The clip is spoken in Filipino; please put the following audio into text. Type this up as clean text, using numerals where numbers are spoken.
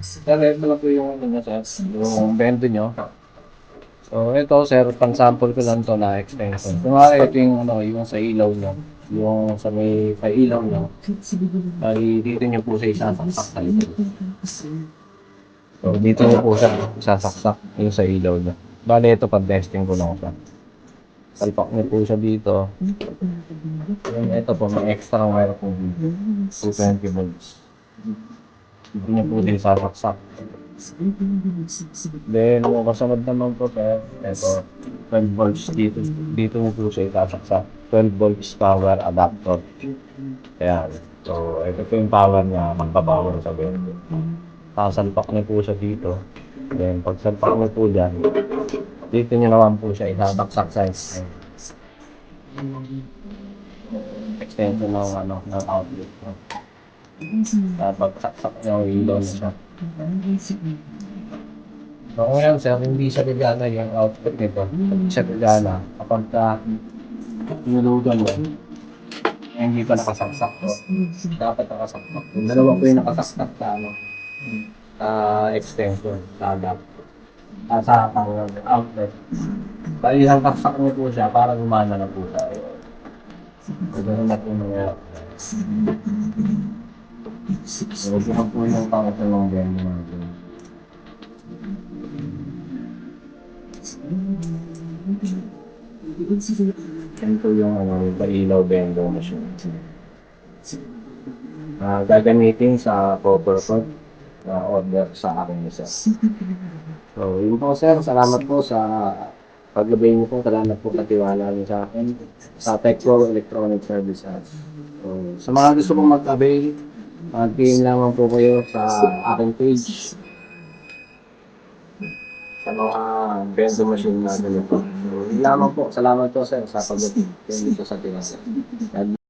Sir, ito lang po yung ano niya, sir, yung bendo nyo. So, ito, sir, pang-sample ko lang to na extension. Kunwari, ito yung, ano, yung sa ilaw nyo. Yung sa may ilaw nyo. Ay, dito nyo po siya isasaksak sa likod. So, dito nyo po siya isasaksak yung sa ilaw nyo. Bale, ito pag-testing ko lang siya. Salpak nyo po siya dito. Yung ito po, may extra wire po dito. 220 volts. Dito nyo po din sasaksak. Then, kung kasunod naman po, sir, ito, 12 volts dito. Dito mo po siya isasaksak. 12 volts power adapter. Ayan. So, ito po yung power niya, magpapower sa bendo. Sasalpak niyo po siya dito. Then, pag salpak mo po dyan, dito niyo naman po siya isasaksak sa extension ng, ano, ng outlet. Tapos, saksak niyo yung window na siya. So, ngayon, sir, hindi siya gagana yung output nito. Hindi siya gagana kapag nilugan mo, hindi pa nakasaksak to. Dapat nakasaksak. Yung dalawa po yung nakasaksak sa ano, extension, sa adapter. Sa outlet. Bali, isang saksak mo po siya para gumana na po siya. So, ganun na po nangyayari. So, ganun po yung pangatlong bendo natin. Yan po yung ano, pailaw bendo machine. Gagamitin sa copper pot na order sa akin isa. So, yun po sir, salamat po sa paglabay niyo po. Salamat po sa tiwala niyo sa akin sa Techco Electronic Services. So, sa mga gusto pong mag-avail, mag-PM lamang po kayo sa aking page sa mga bendo machine na ganito. So, yun lamang po. Salamat po sir sa paglabay dito sa tiwala.